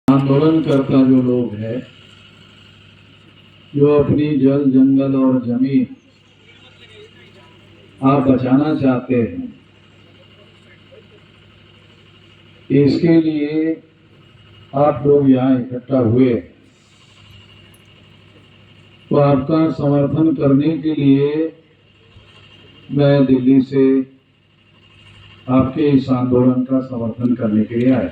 आंदोलन करता जो लोग है, जो अपनी जल जंगल और जमीन आप बचाना चाहते हैं, इसके लिए आप लोग यहाँ इकट्ठा हुए, तो आपका समर्थन करने के लिए मैं दिल्ली से आपके इस आंदोलन का समर्थन करने के लिए आया।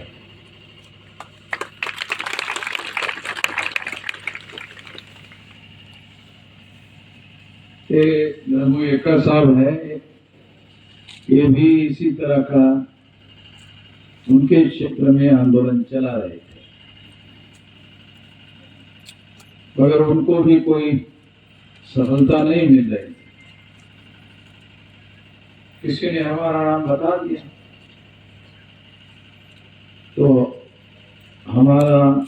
ये धर्मो एका साहब है, ये भी इसी तरह का उनके क्षेत्र में आंदोलन चला रहे थे, मगर उनको भी कोई सफलता नहीं मिल रही। किसी ने हमारा नाम बता दिया, तो हमारा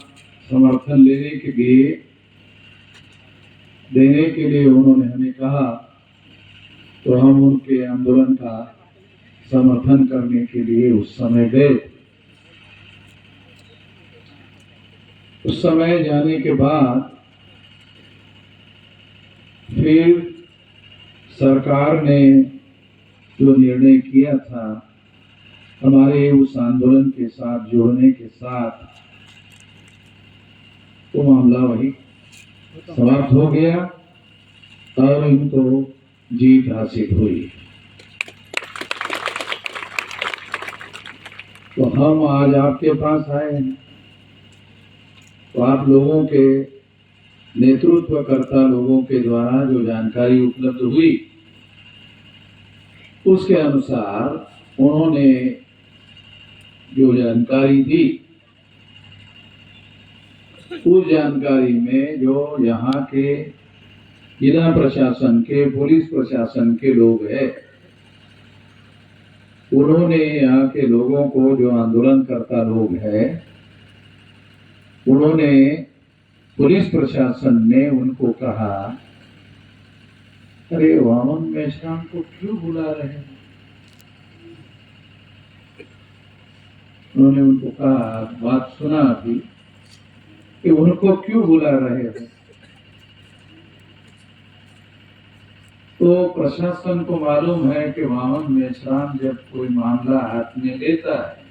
समर्थन देने के लिए उन्होंने हमें कहा, तो हम उनके आंदोलन का समर्थन करने के लिए उस समय गए। उस समय जाने के बाद फिर सरकार ने जो निर्णय किया था, हमारे उस आंदोलन के साथ जोड़ने के साथ, वो मामला वही समाप्त हो गया और इनको जीत हासिल हुई। तो हम आज आपके पास आए हैं, तो आप लोगों के नेतृत्वकर्ता लोगों के द्वारा जो जानकारी उपलब्ध हुई, उसके अनुसार उन्होंने जो जानकारी दी, उस जानकारी में जो यहाँ के जिला प्रशासन के, पुलिस प्रशासन के लोग हैं, उन्होंने यहाँ के लोगों को, जो आंदोलन करता लोग हैं, उन्होंने, पुलिस प्रशासन ने उनको कहा, अरे वामन मेश्राम को क्यों बुला रहे हैं? उन्होंने उनको कहा, बात सुना अभी, कि उनको क्यों बुला रहे हो? तो प्रशासन को मालूम है कि वामन मेश्राम जब कोई मामला हाथ में लेता है,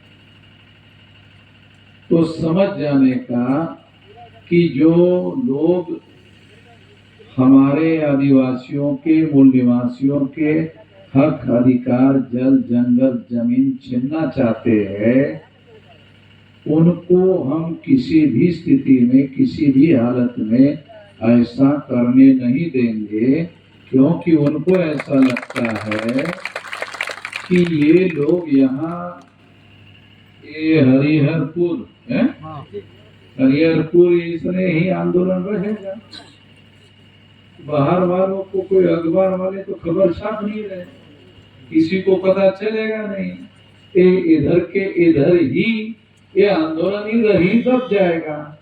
तो समझ जाने का कि जो लोग हमारे आदिवासियों के, मूल निवासियों के हक अधिकार, जल जंगल जमीन छीनना चाहते हैं, उनको हम किसी भी स्थिति में, किसी भी हालत में ऐसा करने नहीं देंगे, क्योंकि उनको ऐसा लगता है कि ये लोग यहाँ, ये हरिहरपुर है, हरिहरपुर इसलिए ही आंदोलन रहेगा। बाहर वालों को, कोई अखबार वाले तो खबर छाप नहीं रहे, किसी को पता चलेगा नहीं, इधर के इधर ही ये आंदोलन इधर ही दब जाएगा।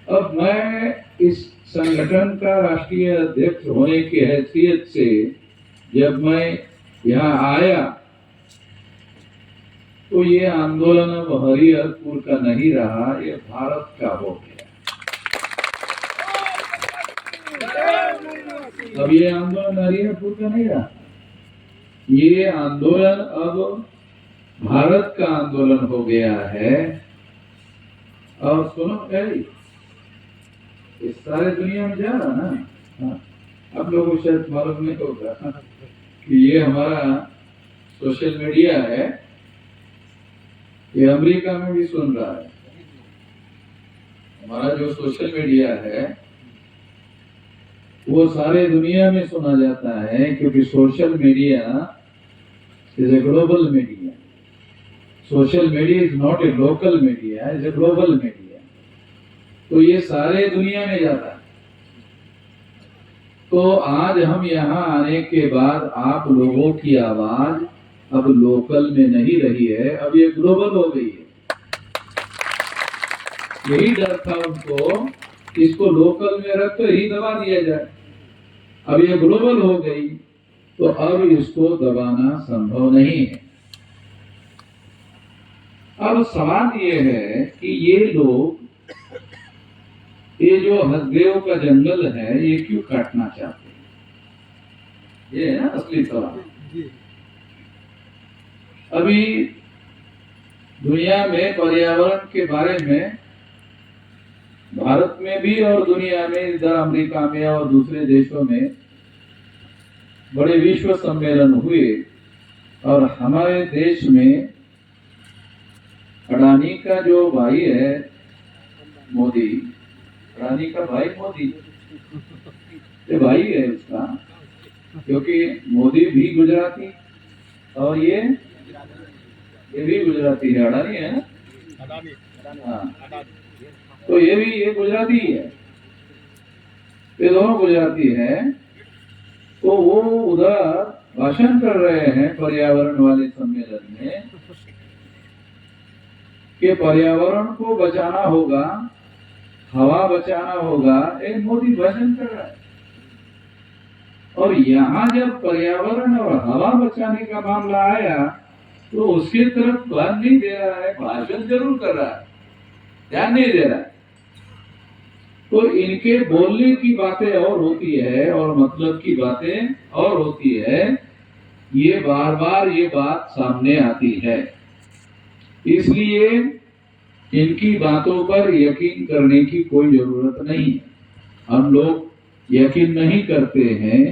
अब मैं इस संगठन का राष्ट्रीय अध्यक्ष होने की हैसियत से जब मैं यहाँ आया, तो ये आंदोलन अब हरिहरपुर का नहीं रहा, ये भारत का हो गया। अब ये आंदोलन हरिहरपुर का नहीं रहा, ये आंदोलन अब भारत का आंदोलन हो गया है। और सुनो, इस सारे दुनिया में जा रहा ना, आप लोगों को शायद मालूम नहीं होगा कि ये हमारा सोशल मीडिया है, ये अमेरिका में भी सुन रहा है। हमारा जो सोशल मीडिया है वो सारे दुनिया में सुना जाता है, क्योंकि social media is a global media. Social media is not a local media, is a global media. तो ये सारे दुनिया में जाता है। तो आज हम यहाँ आने के बाद आप लोगों की आवाज अब लोकल में नहीं रही है, अब ये ग्लोबल हो गई है। यही डर था उनको, इसको लोकल में रख कर ही दबा दिया जाए। अब ये ग्लोबल हो गई, तो अब इसको दबाना संभव नहीं है। अब सवाल ये है कि ये लोग, ये जो हसदेव का जंगल है, ये क्यों काटना चाहते हैं? ये है ना असली सवाल। अभी दुनिया में पर्यावरण के बारे में, भारत में भी और दुनिया में, इधर अमेरिका में और दूसरे देशों में बड़े विश्व सम्मेलन हुए, और हमारे देश में अडानी का जो भाई है मोदी, अडानी का भाई मोदी, ये भाई है उसका, क्योंकि मोदी भी गुजराती और ये भी गुजराती है, अडानी है ना, हाँ, तो ये गुजराती है, ये दोनों गुजराती है। तो वो उधर भाषण कर रहे हैं पर्यावरण वाले सम्मेलन में कि पर्यावरण को बचाना होगा, हवा बचाना होगा। एक मोदी भाषण कर रहा है, और यहाँ जब पर्यावरण और हवा बचाने का मामला आया तो उसके तरफ ध्यान नहीं दे रहा है, भाषण जरूर कर रहा है, ध्यान नहीं दे रहा है। तो इनके बोलने की बातें और होती है और मतलब की बातें और होती है, ये बार बार ये बात सामने आती है। इसलिए इनकी बातों पर यकीन करने की कोई जरूरत नहीं है। हम लोग यकीन नहीं करते हैं।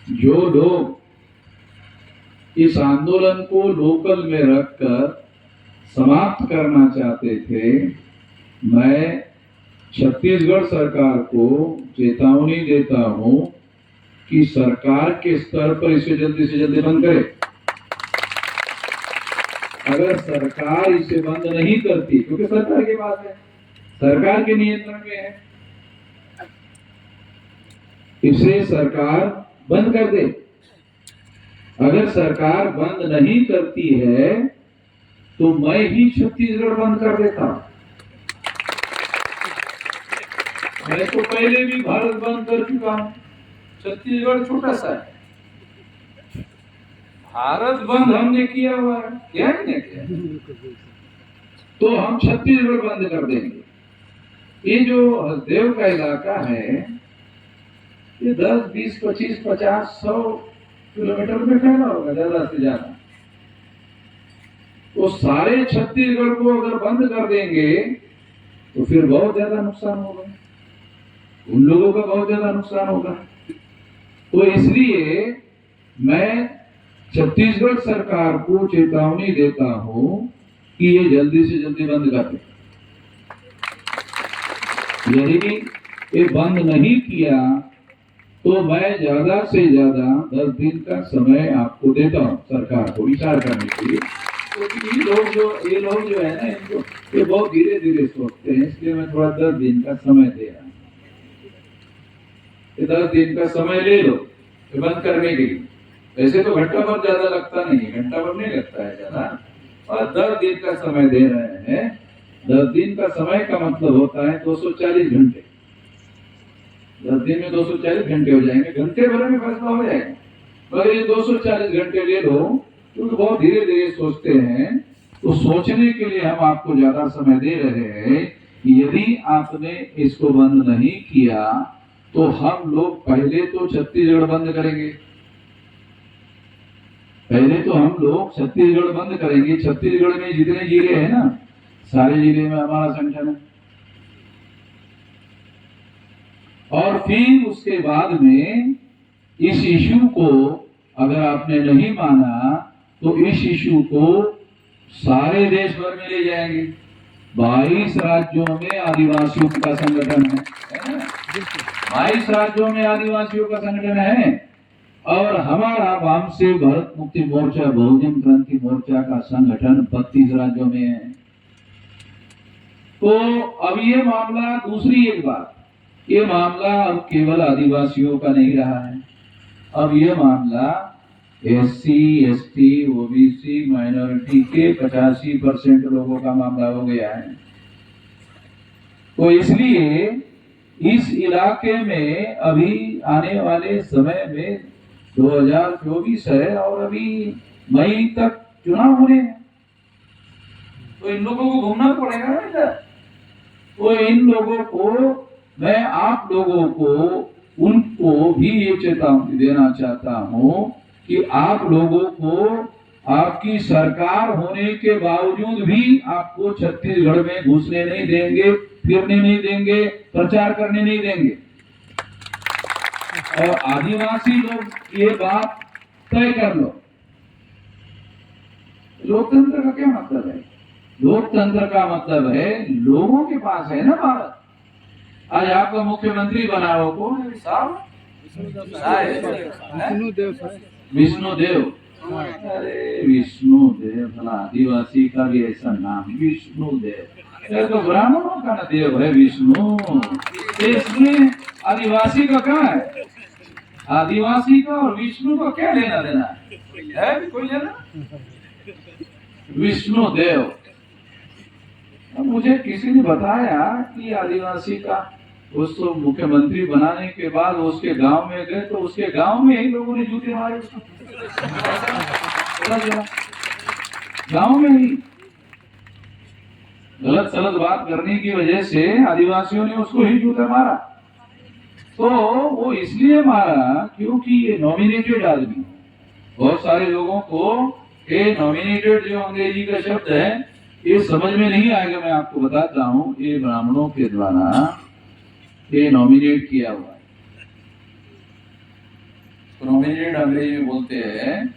जो लोग इस आंदोलन को लोकल में रखकर समाप्त करना चाहते थे, मैं छत्तीसगढ़ सरकार को चेतावनी देता हूं कि सरकार के स्तर पर इसे जल्दी से जल्दी बंद करे। अगर सरकार इसे बंद नहीं करती, क्योंकि सरकार के पास है, सरकार के नियंत्रण में है, इसे सरकार बंद कर दे। अगर सरकार बंद नहीं करती है तो मैं ही छत्तीसगढ़ बंद कर देता हूं। मैं तो पहले भी भारत बंद कर चुका हूं, छत्तीसगढ़ छोटा सा है, भारत बंद हमने किया हुआ है, क्या नहीं किया, तो हम छत्तीसगढ़ बंद कर देंगे। ये जो हसदेव का इलाका है, ये 10, 20, 25, 50, 100 किलोमीटर में फैला होगा ज्यादा से ज्यादा। तो सारे छत्तीसगढ़ को अगर बंद कर देंगे तो फिर बहुत ज्यादा नुकसान होगा, उन लोगों का बहुत ज्यादा नुकसान होगा। तो इसलिए मैं छत्तीसगढ़ सरकार को चेतावनी देता हूं कि ये जल्दी से जल्दी बंद कर दे। यदि ये बंद नहीं किया तो मैं ज्यादा से ज्यादा 10 दिन का समय आपको देता हूं सरकार को विचार करने के लिए। क्योंकि ये लोग जो है ना, इनको ये बहुत धीरे धीरे सोचते हैं, इसलिए मैं थोड़ा 10 दिन का समय दे रहा हूं। 10 दिन का समय ले लो बंद करने के लिए। वैसे तो घंटा भर ज्यादा लगता नहीं है, घंटा भर नहीं लगता है ज्यादा, और 10 दिन का समय दे रहे हैं। 10 दिन का समय का मतलब होता है 240 घंटे। 10 दिन में 240 घंटे हो जाएंगे, घंटे भर में फैसला हो जाएगा। मगर ये 240 घंटे ले लो, क्योंकि बहुत धीरे धीरे सोचते हैं। तो सोचने के लिए हम आपको ज्यादा समय दे रहे हैं। यदि आपने इसको बंद नहीं किया तो हम लोग पहले तो छत्तीसगढ़ बंद करेंगे, पहले तो हम लोग छत्तीसगढ़ बंद करेंगे। छत्तीसगढ़ में जितने जिले हैं ना, सारे जिले में हमारा संगठन है। और फिर उसके बाद में इस इशू को अगर आपने नहीं माना तो इस इशू को सारे देश भर में ले जाएंगे। 22 राज्यों में आदिवासियों का संगठन है ना, 22 राज्यों में आदिवासियों का संगठन है। और हमारा वाम से भारत मुक्ति मोर्चा, बहुजन क्रांति मोर्चा का संगठन 32 राज्यों में है। तो अब ये मामला, दूसरी एक बात, ये मामला अब केवल आदिवासियों का नहीं रहा है। अब ये मामला SC, ST, OBC, माइनॉरिटी के 85% लोगों का मामला हो गया है। तो इसलिए इस इलाके में अभी आने वाले समय में 2024 है और अभी मई तक चुनाव होने हैं। तो इन लोगों को घूमना पड़ेगा ना इधर। तो इन लोगों को मैं आप लोगों को उनको भी ये चेतावनी देना चाहता हूं कि आप लोगों को आपकी सरकार होने के बावजूद भी आपको छत्तीसगढ़ में घुसने नहीं देंगे, फिरने नहीं देंगे, प्रचार करने नहीं देंगे। और आदिवासी लोग ये बात तय कर लो। लोकतंत्र का क्या मतलब है? लोकतंत्र का मतलब है लोगों के पास है ना भारत। आज आपका मुख्यमंत्री बना हो कौन है साहब? विष्णुदेव। अरे विष्णुदेव, भला आदिवासी का भी ऐसा नाम विष्णुदेव, ये तो ब्राह्मणों का ना देव है विष्णु। इसमें आदिवासी का क्या है? आदिवासी का और विष्णु का क्या लेना देना है? कोई लेना? विष्णुदेव। अब मुझे किसी ने बताया कि आदिवासी का उसको मुख्यमंत्री बनाने के बाद उसके गांव में गए तो उसके गांव में ही लोगों ने जूते मारे उसको। गांव में ही गलत सलत बात करने की वजह से आदिवासियों ने उसको ही जूते मारा। तो वो इसलिए मारा क्योंकि ये नॉमिनेटेड आदमी। बहुत सारे लोगों को ये नॉमिनेटेड जो अंग्रेजी का शब्द है ये समझ में नहीं आएगा। मैं आपको बताता हूँ, ये ब्राह्मणों के द्वारा ये नॉमिनेट किया हुआ है। नॉमिनेटेड अंग्रेजी में बोलते हैं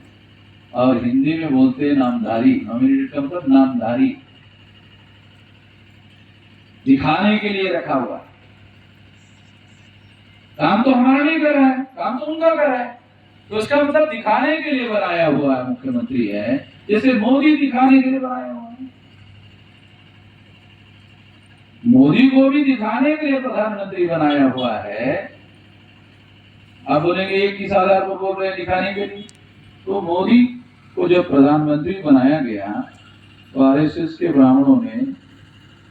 और हिंदी में बोलते हैं नामधारी। नॉमिनेटेड का मतलब नामधारी, दिखाने के लिए रखा हुआ। काम तो हमारा नहीं कर रहा है, काम तो उनका कर रहा है, तो उसका मतलब दिखाने के लिए बनाया हुआ है मुख्यमंत्री है। जैसे मोदी दिखाने के लिए बनाया हुआ है, मोदी को भी दिखाने के लिए प्रधानमंत्री बनाया हुआ है। अब बोलेंगे 21,000 को बोल रहे हैं दिखाने के लिए। तो मोदी को जब प्रधानमंत्री बनाया गया तो आरएसएस के ब्राह्मणों ने,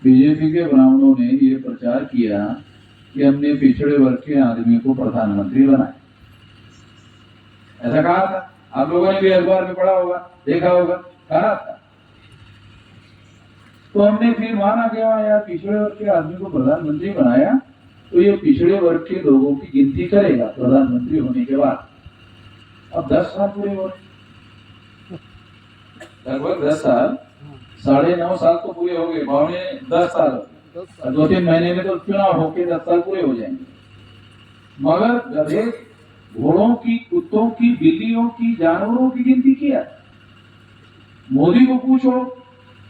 बीजेपी के ब्राह्मणों ने ये प्रचार किया कि हमने पिछड़े वर्ग के आदमी को प्रधानमंत्री बनाया। ऐसा कहा था, आप लोगों ने भी अखबार में पढ़ा होगा, देखा होगा, कहा था। तो हमने फिर माना गया यार पिछड़े वर्ग के आदमी को प्रधानमंत्री बनाया तो ये पिछड़े वर्ग के लोगों की गिनती करेगा प्रधानमंत्री होने के बाद। अब 10 साल पूरे हो रहे, लगभग 10 साल, 9.5 साल तो पूरे हो गए, 10 साल, 2-3 महीने में तो चुनाव होके 10 साल पूरे हो जाएंगे। मगर गधे, घोड़ों की, कुत्तों की, बिल्लियों की, जानवरों की गिनती किया। मोदी को पूछो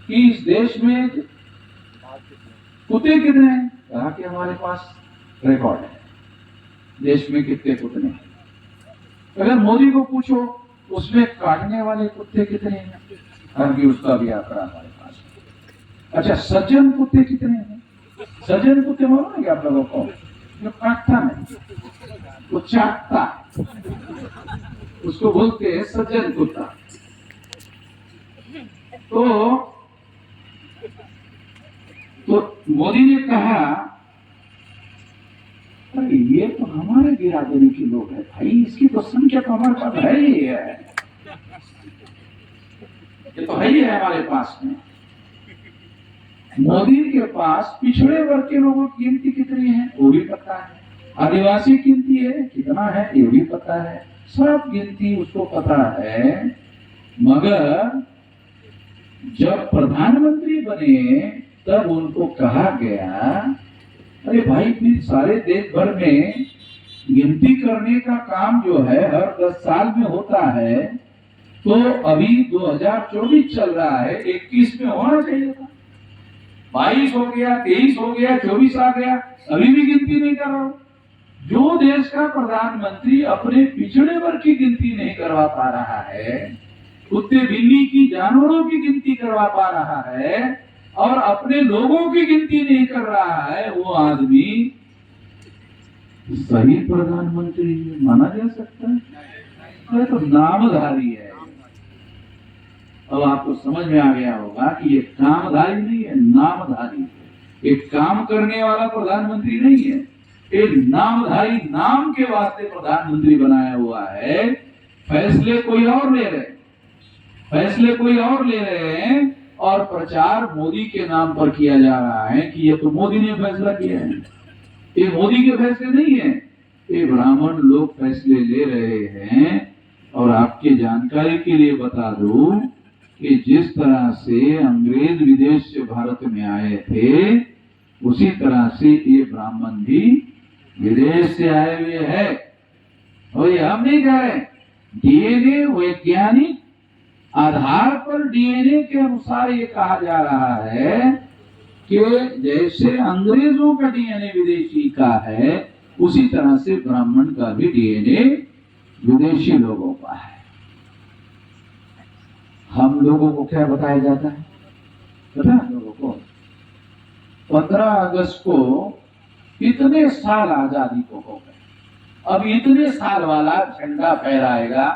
कि इस देश में कुत्ते कितने हैं? कहा कि हमारे पास रिकॉर्ड है, देश में कितने कुत्ते हैं। अगर मोदी को पूछो उसमें काटने वाले कुत्ते कितने हैं? कहा कि उसका भी आंकड़ा हमारे पास है। अच्छा, सज्जन कुत्ते कितने हैं? सज्जन कुत्ते मालूम है क्या आप लोगों को? जो काटता नहीं, वो चाटता, उसको बोलते हैं सज्जन कुत्ता। तो मोदी ने कहा अरे ये तो हमारे बिरादरी के लोग हैं भाई, इसकी तो संख्या तो हमारे पास है ही है, ये तो है ही है हमारे पास में। मोदी के पास पिछड़े वर्ग के लोगों की गिनती कितनी है वो भी पता है, आदिवासी गिनती है कितना है ये भी पता है, सब गिनती उसको पता है। मगर जब प्रधानमंत्री बने तब उनको कहा गया अरे भाई फिर सारे देश भर में गिनती करने का काम जो है हर 10 साल में होता है, तो अभी 2024 चल रहा है, 21 में होना चाहिए था। 22 हो गया, 23 हो गया, 24 आ गया, अभी भी गिनती नहीं कर रहा। जो देश का प्रधानमंत्री अपने पिछड़े वर्ग की गिनती नहीं करवा पा रहा है, कुत्ते बिल्ली की, जानवरों की गिनती करवा पा रहा है और अपने लोगों की गिनती नहीं कर रहा है, वो आदमी सही प्रधानमंत्री माना जा सकता है? ये तो नामधारी है। अब आपको समझ में आ गया होगा कि ये कामधारी नहीं है, नामधारी है। एक काम करने वाला प्रधानमंत्री नहीं है, एक नामधारी, नाम के वास्ते प्रधानमंत्री बनाया हुआ है। फैसले कोई और ले रहे हैं और प्रचार मोदी के नाम पर किया जा रहा है कि ये तो मोदी ने फैसला किया है। ये मोदी के फैसले नहीं है, ये ब्राह्मण लोग फैसले ले रहे हैं। और आपके जानकारी के लिए बता दूं कि जिस तरह से अंग्रेज विदेश से भारत में आए थे, उसी तरह से ये ब्राह्मण भी विदेश से आए हुए हैं। और ये हम नहीं कह रहे, डीएनए वैज्ञानिक आधार पर डीएनए के अनुसार ये कहा जा रहा है कि जैसे अंग्रेजों का डीएनए विदेशी का है, उसी तरह से ब्राह्मण का भी डीएनए विदेशी लोगों का है। हम लोगों को क्या बताया जाता है पता है लोगों को? 15 अगस्त को इतने साल आजादी को हो गए, अब इतने साल वाला झंडा फहराएगा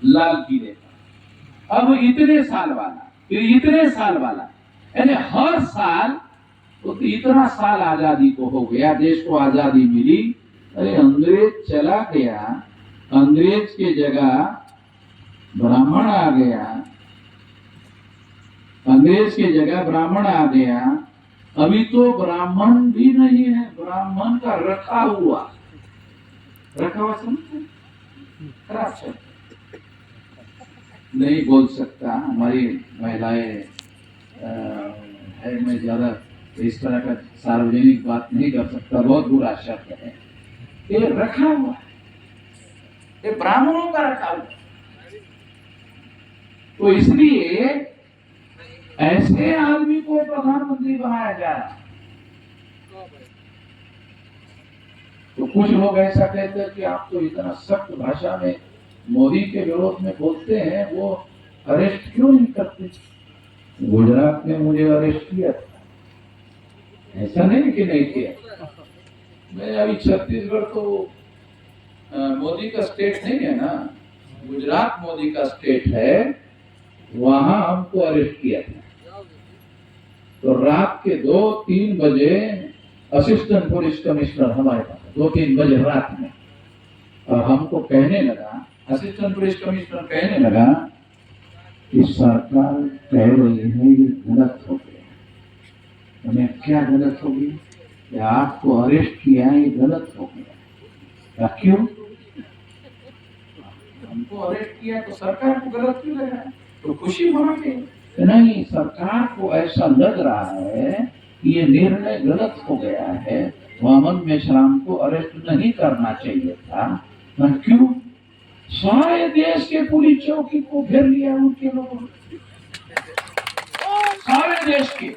लाल किले पर। अब इतने साल वाला, फिर इतने साल वाला, यानी हर साल तो इतना साल आजादी को हो गया, देश को आजादी मिली। अरे अंग्रेज चला गया, अंग्रेज के जगह ब्राह्मण आ गया, अंग्रेज की जगह ब्राह्मण आ गया। अभी तो ब्राह्मण भी नहीं है, ब्राह्मण का रखा हुआ समझते खराब शब्द नहीं बोल सकता, हमारी महिलाएं है, मैं ज्यादा इस तरह का सार्वजनिक बात नहीं कर सकता, बहुत बुरा शब्द है। ये रखा हुआ, ये ब्राह्मणों का रखा हुआ। तो इसलिए ऐसे आदमी को प्रधानमंत्री बनाया जाए। तो कुछ लोग ऐसा कहते हैं कि आप तो इतना सख्त भाषा में मोदी के विरोध में बोलते हैं, वो अरेस्ट क्यों नहीं करते? गुजरात में मुझे अरेस्ट किया था, ऐसा नहीं कि नहीं किया। मैं अभी छत्तीसगढ़ तो मोदी का स्टेट नहीं है ना, गुजरात मोदी का स्टेट है, वहां हमको अरेस्ट किया था। तो रात के 2-3 बजे असिस्टेंट पुलिस कमिश्नर हमारे पास 2-3 बजे रात में, और हमको कहने लगा, असिस्टेंट पुलिस कमिश्नर कहने लगा कि सरकार कह रही है ये गलत हो गया। हमें क्या गलत हो गई? कि आपको अरेस्ट किया है, ये गलत हो गया। क्यों? हमको अरेस्ट किया तो सरकार को गलत क्यों लग रहा है? तो खुशी मनाते नहीं, सरकार को ऐसा लग रहा है कि ये निर्णय गलत हो गया है, वामन मेश्राम को अरेस्ट नहीं करना चाहिए था। क्यों? सारे देश के पुलिस चौकी को घेर लिया उनके लोगों ने, सारे देश के।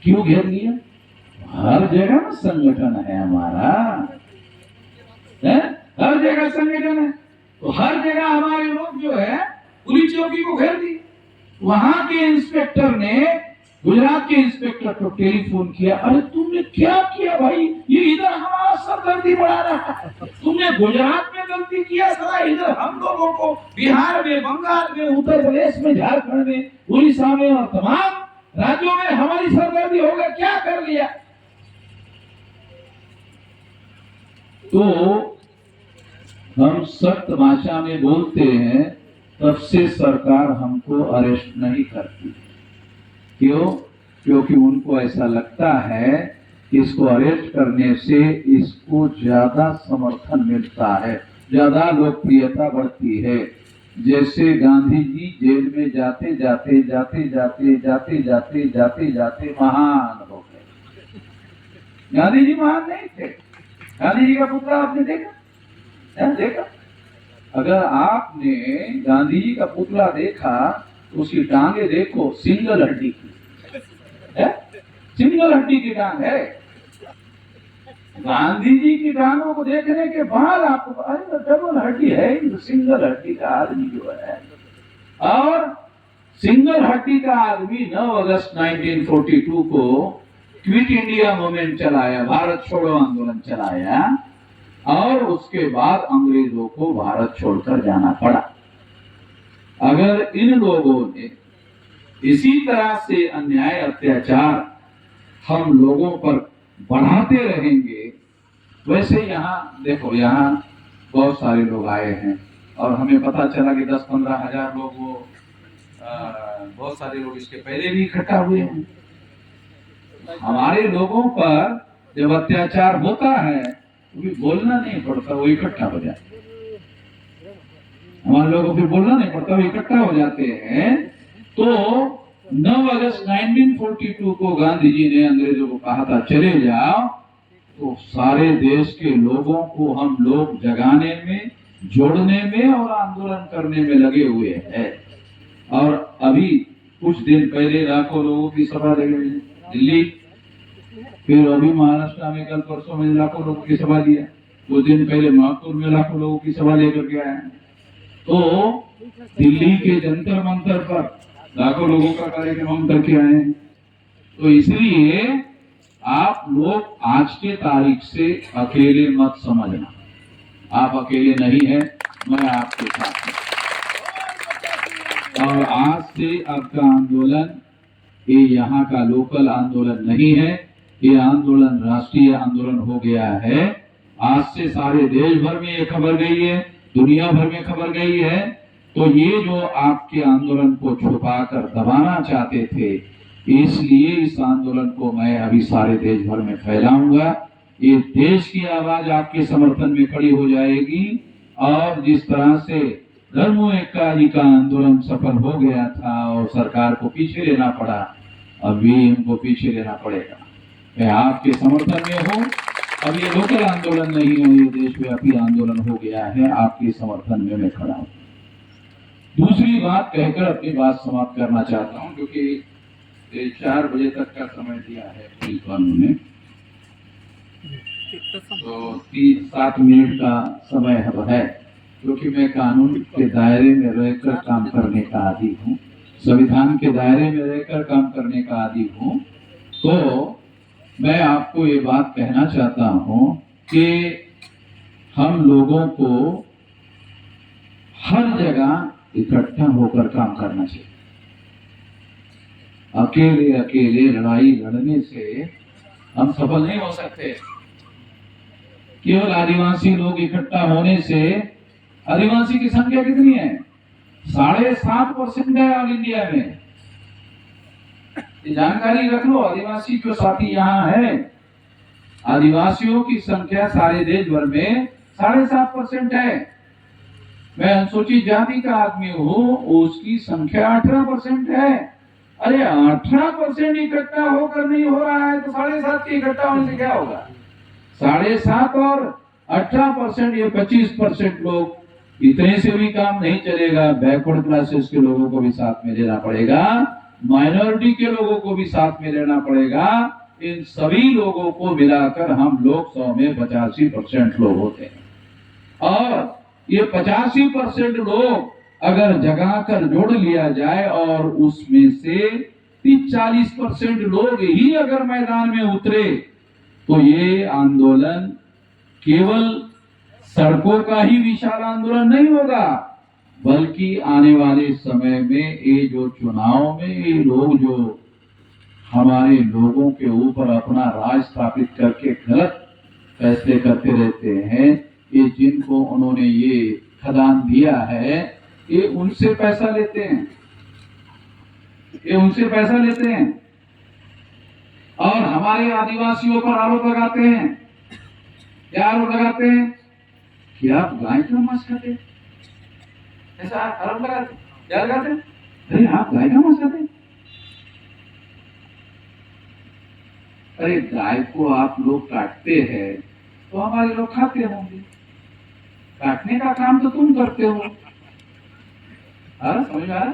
क्यों घेर लिया? हर जगह संगठन है हमारा, है? हर जगह संगठन है, तो हर जगह हमारे लोग जो है पुलिस चौकी को घेर दी। वहां के इंस्पेक्टर ने, गुजरात के इंस्पेक्टर को टेलीफोन किया, अरे तुमने क्या किया भाई, ये इधर हमारा सरदर्दी बढ़ा रहा है, तुमने गुजरात में गलती किया, सदा इधर हम लोगों को बिहार में, बंगाल में, उत्तर प्रदेश में, झारखंड में, उड़ीसा में और तमाम राज्यों में हमारी सरदर्दी हो गया, क्या कर लिया? तो हम सख्त भाषा में बोलते हैं, तब से सरकार हमको अरेस्ट नहीं करती। क्यों? क्योंकि उनको ऐसा लगता है कि इसको अरेस्ट करने से इसको ज्यादा समर्थन मिलता है, ज्यादा लोकप्रियता बढ़ती है। जैसे गांधी जी जेल में जाते जाते जाते जाते जाते जाते जाते जाते महान हो गए। गांधी जी महान नहीं थे? गांधी जी का पुतला आपने देखा? अगर आपने गांधी जी का पुतला देखा तो उसकी टांगे देखो, सिंगल हड्डी की है, सिंगल हड्डी की टांग है। गांधी जी की टांगों को देखने के बाद आपको अरे डबल हड्डी है, सिंगल हड्डी का आदमी जो है। और सिंगल हड्डी का आदमी 9 अगस्त 1942 को क्विट इंडिया मूवमेंट चलाया, भारत छोड़ो आंदोलन चलाया, और उसके बाद अंग्रेजों को भारत छोड़कर जाना पड़ा। अगर इन लोगों ने इसी तरह से अन्याय अत्याचार हम लोगों पर बढ़ाते रहेंगे, वैसे यहाँ देखो, यहाँ बहुत सारे लोग आए हैं और हमें पता चला कि 10-15 हजार लोग वो बहुत सारे लोग इसके पहले भी इकट्ठा हुए हैं। हमारे लोगों पर जब अत्याचार होता है तो भी बोलना नहीं पड़ता, वो इकट्ठा हो जाते हैं। हमारे लोगों को बोलना नहीं पड़ता, वो इकट्ठा हो जाते हैं। तो 9 अगस्त 1942 को गांधी जी ने अंग्रेजों को कहा था चले जाओ, तो सारे देश के लोगों को हम लोग जगाने में, जोड़ने में और आंदोलन करने में लगे हुए हैं। और अभी कुछ दिन पहले लाखों लोगों की सभा लगी दिल्ली, फिर अभी महाराष्ट्र में कल परसों में लाखों लोगों की सभा दिया, कुछ दिन पहले नागपुर में लाखों लोगों की सभा लेकर के आए। तो दिल्ली के जंतर मंतर पर लाखों लोगों का कार्यक्रम हम करके आए हैं। तो इसलिए आप लोग आज के तारीख से अकेले मत समझना, आप अकेले नहीं हैं, मैं आपके साथ हूं। और आज से आपका आंदोलन ये यहाँ का लोकल आंदोलन नहीं है, ये आंदोलन राष्ट्रीय आंदोलन हो गया है। आज से सारे देश भर में ये खबर गई है, दुनिया भर में खबर गई है। तो ये जो आपके आंदोलन को छुपा कर दबाना चाहते थे, इसलिए इस आंदोलन को मैं अभी सारे देश भर में फैलाऊंगा। ये देश की आवाज आपके समर्थन में खड़ी हो जाएगी। और जिस तरह से धर्मों एकाजी का आंदोलन सफल हो गया था और सरकार को पीछे लेना पड़ा, अभी इनको पीछे लेना पड़ेगा। मैं आपके समर्थन में हूँ। अब ये लोकल आंदोलन नहीं है, ये देशव्यापी आंदोलन हो गया है, आपके समर्थन में मैं खड़ा हूँ। दूसरी बात कहकर अपनी बात समाप्त करना चाहता हूँ, क्योंकि 4 बजे तक का समय दिया है पुलिस वालों ने, तो 7 मिनट का समय है। क्योंकि मैं कानून के दायरे में रहकर काम करने का आदी हूँ, संविधान के दायरे में रहकर काम करने का आदी हूँ, तो मैं आपको ये बात कहना चाहता हूँ कि हम लोगों को हर जगह इकट्ठा होकर काम करना चाहिए। अकेले अकेले लड़ाई लड़ने से हम सफल नहीं हो सकते। केवल आदिवासी लोग इकट्ठा होने से, आदिवासी की संख्या कितनी है? 7.5% है ऑल इंडिया में। ये जानकारी रख लो, आदिवासी जो साथी यहाँ है, आदिवासियों की संख्या सारे देश भर में 7.5% है। मैं अनुसूचित जाति का आदमी हूँ, उसकी संख्या 18% है। अरे 18% इकट्ठा होकर नहीं हो रहा है तो 7.5 के इकट्ठा होने से क्या होगा? 7.5 और 18%, ये 25% लोग, इतने से भी काम नहीं चलेगा। बैकवर्ड क्लासेस के लोगों को भी साथ में लेना पड़ेगा, माइनॉरिटी के लोगों को भी साथ में लेना पड़ेगा। इन सभी लोगों को मिलाकर हम लोग 100 में 85% लोग होते हैं। और ये 85% लोग अगर जगा कर जोड़ लिया जाए और उसमें से 30-40% लोग ही अगर मैदान में उतरे, तो ये आंदोलन केवल सड़कों का ही विशाल आंदोलन नहीं होगा, बल्कि आने वाले समय में ये जो चुनाव में ये लोग जो हमारे लोगों के ऊपर अपना राज स्थापित करके गलत फैसले करते रहते हैं, ये जिनको उन्होंने ये खदान दिया है, ये उनसे पैसा लेते हैं, ये उनसे पैसा लेते हैं और हमारे आदिवासियों पर आरोप लगाते हैं। क्या आरोप लगाते हैं कि आप गाय का मांस खाते, ऐसा आरोप लगाते। क्या लगाते? अरे आप गाय का मांस खाते। अरे गाय को आप लोग काटते हैं तो हमारे लोग खाते होंगे, काटने का काम तो तुम करते हो। समझ आ रहा?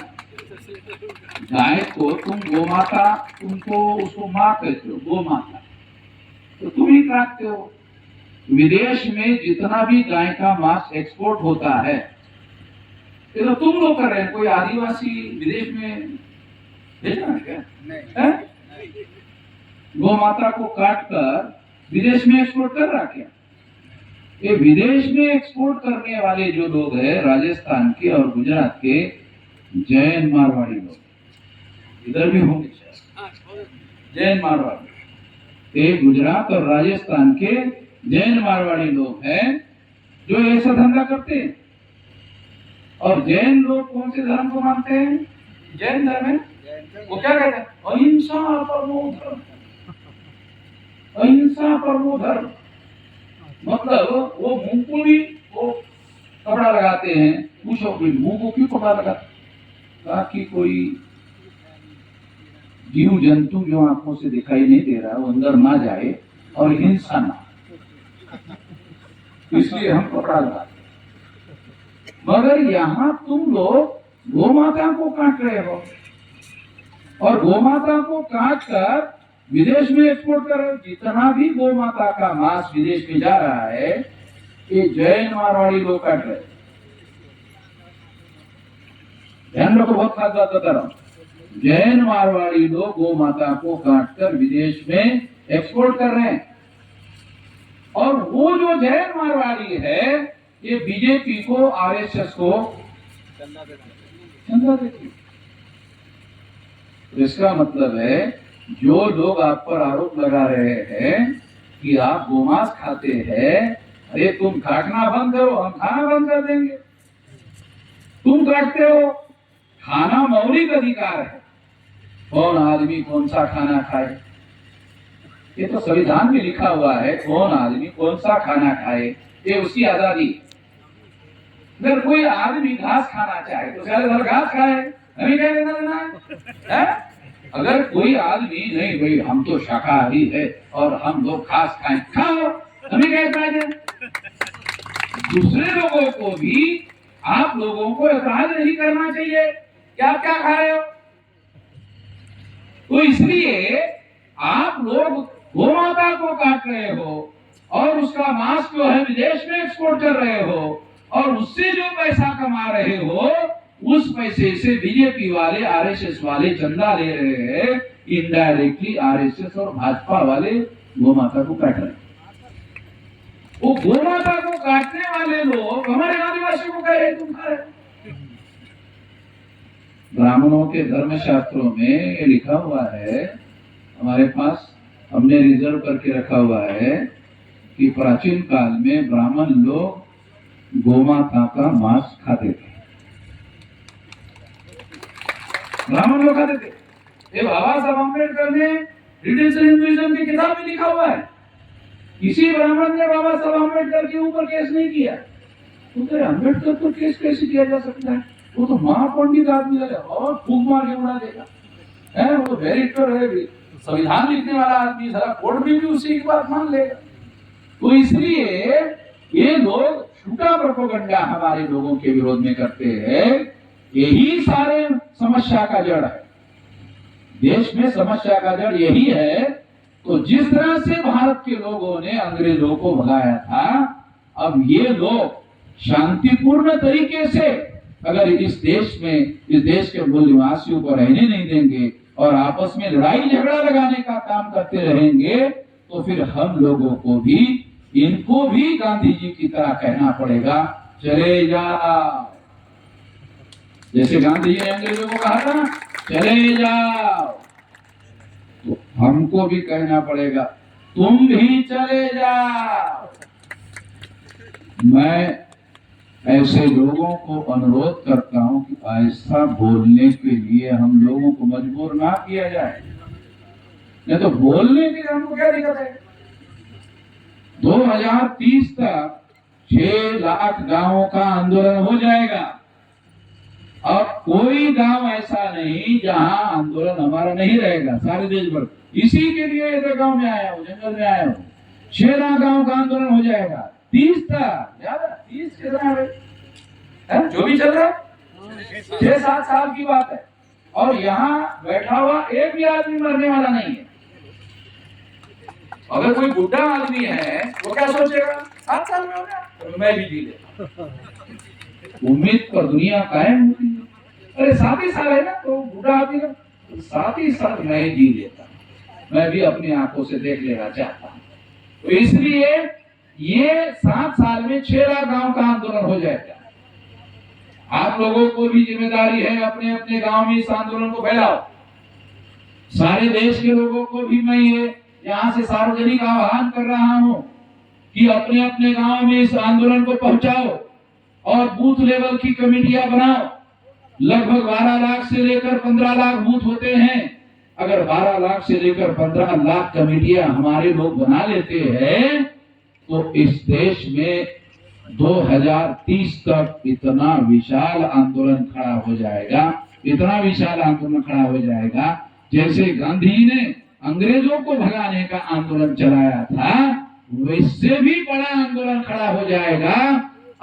गाय को तुम गोमाता, तुमको उसको माँ कहते हो, गोमाता, तो तुम ही काटते हो। विदेश में जितना भी गाय का मांस एक्सपोर्ट होता है, ये तो तुम लोग कर रहे हैं। कोई आदिवासी विदेश में भेज रहा है क्या? नहीं। गोमाता को काटकर विदेश में एक्सपोर्ट कर रहा क्या? ये विदेश में एक्सपोर्ट करने वाले जो लोग हैं, राजस्थान के और गुजरात के जैन मारवाड़ी लोग, इधर भी होंगे जैन मारवाड़ी, ये गुजरात और राजस्थान के जैन मारवाड़ी लोग हैं जो ऐसा धंधा करते हैं। और जैन लोग कौन से धर्म को मानते हैं? जैन धर्म है, वो क्या कहते हैं? अहिंसा परमो धर्म, अहिंसा परमो धर्म। मतलब वो मुंह को भी वो कपड़ा लगाते हैं, पूछो कि मुंह को क्यों कपड़ा लगाते? ताकि कोई जीव जंतु जो आंखों से दिखाई नहीं दे रहा वो अंदर ना जाए और हिंसा ना, इसलिए हम कपड़ा लगाते। मगर यहाँ तुम लोग गौ माता को काट रहे हो और गौ माता को काट कर विदेश में एक्सपोर्ट कर रहे हो। जितना भी गौ माता का मांस विदेश में जा रहा है ये जैन मारवाड़ी लोग काट रहे हैं। ध्यान रखो, बहुत खास बात बता रहा हूं। जैन मारवाड़ी लोग गौ माता को काट कर विदेश में एक्सपोर्ट कर रहे हैं और वो जो जैन मारवाड़ी है ये बीजेपी को, आरएसएस को चंदा देती है। तो इसका मतलब है जो लोग आप पर आरोप लगा रहे हैं कि आप गोमांस खाते हैं, अरे तुम काटना बंद करो, हम खाना बंद कर देंगे। तुम काटते हो, खाना मौलिक अधिकार है। कौन आदमी कौन सा खाना खाए, ये तो संविधान में लिखा हुआ है। कौन आदमी कौन सा खाना खाए ये उसकी आजादी। अगर कोई आदमी घास खाना चाहे तो सारे घर घास खाए, हमें क्या लेना देना है? अगर कोई आदमी नहीं भाई हम तो शाकाहारी है और हम लोग घास खाएं, खाओ, हमें क्या चाहिए? दूसरे लोगों को भी आप लोगों को एतराज नहीं करना चाहिए कि आप क्या खा रहे हो। तो इसलिए आप लोग गौ माता को काट रहे हो और उसका मांस जो है विदेश में एक्सपोर्ट कर रहे हो और उससे जो पैसा कमा रहे हो उस पैसे से बीजेपी वाले, आरएसएस वाले चंदा ले रहे हैं। इनडायरेक्टली आरएसएस और भाजपा वाले गौ माता को काट रहे हैं। वो गौ माता को काटने वाले लोग हमारे आदिवासियों को कह रहे तुम खा रहे। ब्राह्मणों के धर्मशास्त्रों में ये लिखा हुआ है, हमारे पास हमने रिजर्व करके रखा हुआ है कि प्राचीन काल में ब्राह्मण लोग गोमाता का मांस खाते थे। ब्राह्मण लोग खाते थे। ये बाबा साहब अम्बेडकर ने रिटेंशन हिंदुइज्म की किताब में लिखा हुआ है। किसी ब्राह्मण ने बाबा साहब अम्बेडकर के ऊपर केस नहीं किया। तो कहे अम्बेडकर पर केस कैसे किया जा सकता है? वो तो महापंडित आदमी है और फूक मार के उड़ा देगा। है वो बैरिस्टर है, संविधान लिखने वाला आदमी, सारा कोर्ट में भी उसी की बात मान लेगा। तो इसलिए ये लोग झूठा प्रोपेगेंडा हमारे लोगों के विरोध में करते हैं। यही सारे समस्या का जड़ है। देश में समस्या का जड़ यही है। तो जिस तरह से भारत के लोगों ने अंग्रेजों को भगाया था, अब ये लोग शांतिपूर्ण तरीके से अगर इस देश में, इस देश के मूल निवासियों को रहने नहीं देंगे और आपस में लड़ाई झगड़ा लगाने का काम करते रहेंगे तो फिर हम लोगों को भी, इनको भी गांधी जी की तरह कहना पड़ेगा, चले जाओ। जैसे गांधी जी ने अंग्रेजों को कहा था ना, चले जाओ, तो हमको भी कहना पड़ेगा, तुम भी चले जाओ। मैं ऐसे लोगों को अनुरोध करता हूं कि ऐसा बोलने के लिए हम लोगों को मजबूर ना किया जाए। नहीं तो बोलने के लिए हमको क्या दिक्कत है? 2030 तक 6 लाख गांवों का आंदोलन हो जाएगा। अब कोई गांव ऐसा नहीं जहां आंदोलन हमारा नहीं रहेगा, सारे देश भर। इसी के लिए इधर गांव में आया हूं, जंगल में आया हूं। 6 लाख गांव का आंदोलन हो जाएगा 30 तक। ज्यादा 30 कितना है? जो भी चल रहा है 6-7 साल की बात है। और यहाँ बैठा हुआ एक भी आदमी मरने वाला नहीं है। अगर कोई बुढ़ा आदमी है वो क्या सोचेगा, 7 साल में हो गया तो मैं भी जी लेता। उम्मीद पर दुनिया कायम होती है। अरे 7 ही साल है ना, तो बुढ़ा आदमी का 7 ही साल मैं जी लेता, मैं भी अपनी आंखों से देख लेना चाहता हूँ। तो इसलिए ये 7 साल में 6 लाख गांव का आंदोलन हो जाएगा। आप लोगों को भी जिम्मेदारी है अपने अपने गांव में इस आंदोलन को फैलाओ। सारे देश के लोगों को भी मैं ये यहाँ से सार्वजनिक आह्वान कर रहा हूँ कि अपने अपने गांव में इस आंदोलन को पहुंचाओ और बूथ लेवल की कमेटियां बनाओ लगभग 12 लाख से लेकर 15 लाख बूथ होते हैं। अगर 12 लाख से लेकर 15 लाख कमेटियां हमारे लोग बना लेते हैं तो इस देश में 2030 तक इतना विशाल आंदोलन खड़ा हो जाएगा, इतना विशाल आंदोलन खड़ा हो जाएगा, जैसे गांधी ने अंग्रेजों को भगाने का आंदोलन चलाया था, वैसे भी बड़ा आंदोलन खड़ा हो जाएगा।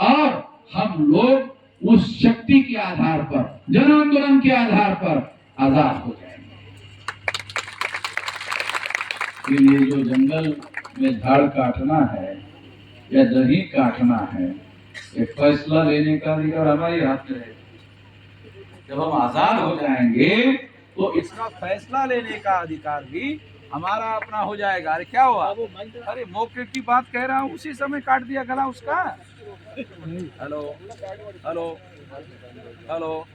और हम लोग उस शक्ति के आधार पर, जन आंदोलन के आधार पर आजाद हो जाएंगे। ये जो जंगल में झाड़ काटना है या दही काटना है, ये फैसला लेने का अधिकार हमारे हाथ में है। जब हम आजाद हो जाएंगे तो इसका फैसला लेने का अधिकार भी हमारा अपना हो जाएगा। अरे क्या हुआ? अरे मौके की बात कह रहा हूँ, उसी समय काट दिया गला उसका। Hello hello hello.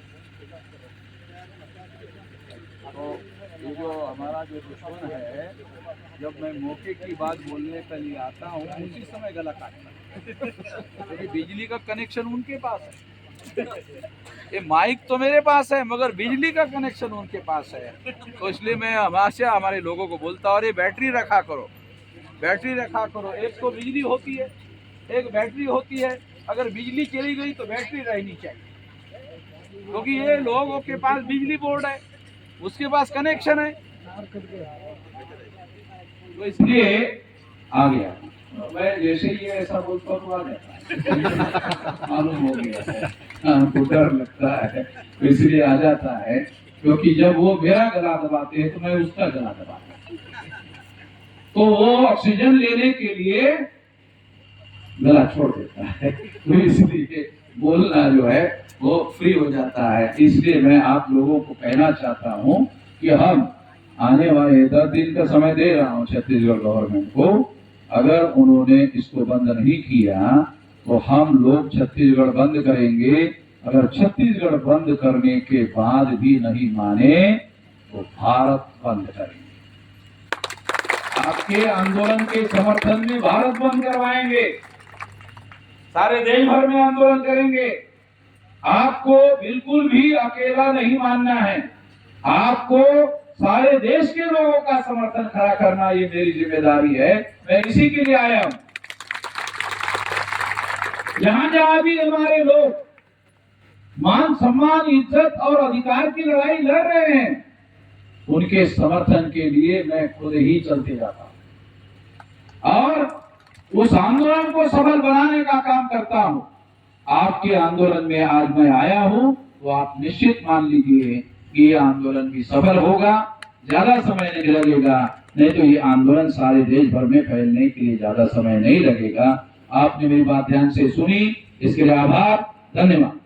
तो ये जो हमारा जो दुश्मन है, जब मैं मौके की बात बोलने के लिए आता हूँ उसी समय गला काटता है। क्योंकि बिजली का कनेक्शन उनके पास है, ये माइक तो मेरे पास है मगर बिजली का कनेक्शन उनके पास है। तो इसलिए मैं हमेशा हमारे लोगों को बोलता हूँ, अरे बैटरी रखा करो, बैटरी रखा करो। एक तो बिजली होती है, एक बैटरी होती है। अगर बिजली चली गई तो बैटरी रहनी चाहिए, क्योंकि ये लोगों के पास बिजली बोर्ड है, उसके पास कनेक्शन है। तो इसलिए आ गया। मैं जैसे ही ऐसा बोलता तो आ जाता, मालूम हो गया है, हमको डर लगता है, तो इसलिए आ जाता है। क्योंकि जब वो मेरा गला दबाते हैं तो मैं उसका गला दबाता हूं, तो वो ऑक्सीजन लेने के लिए गला छोड़ देता है, तो इसलिए बोलना जो है वो फ्री हो जाता है। इसलिए मैं आप लोगों को कहना चाहता हूं कि हम आने वाले 10 दिन का समय दे रहा हूं छत्तीसगढ़ गवर्नमेंट को। अगर उन्होंने इसको बंद नहीं किया तो हम लोग छत्तीसगढ़ बंद करेंगे। अगर छत्तीसगढ़ बंद करने के बाद भी नहीं माने तो भारत बंद करेंगे। आपके आंदोलन के समर्थन में भारत बंद करवाएंगे, सारे देश भर में आंदोलन करेंगे। आपको बिल्कुल भी अकेला नहीं मानना है, आपको सारे देश के लोगों का समर्थन खड़ा करना ये मेरी जिम्मेदारी है। मैं इसी के लिए आया हूं। जहां जहां भी हमारे लोग मान सम्मान, इज्जत और अधिकार की लड़ाई लड़ रहे हैं, उनके समर्थन के लिए मैं खुद ही चलते जाता हूं और उस आंदोलन को सफल बनाने का काम करता हूं। आपके आंदोलन में आज मैं आया हूं तो आप निश्चित मान लीजिए कि ये आंदोलन भी सफल होगा। ज्यादा समय नहीं लगेगा, नहीं तो ये आंदोलन सारे देश भर में फैलने के लिए ज्यादा समय नहीं लगेगा। आपने मेरी बात ध्यान से सुनी, इसके लिए आभार, धन्यवाद।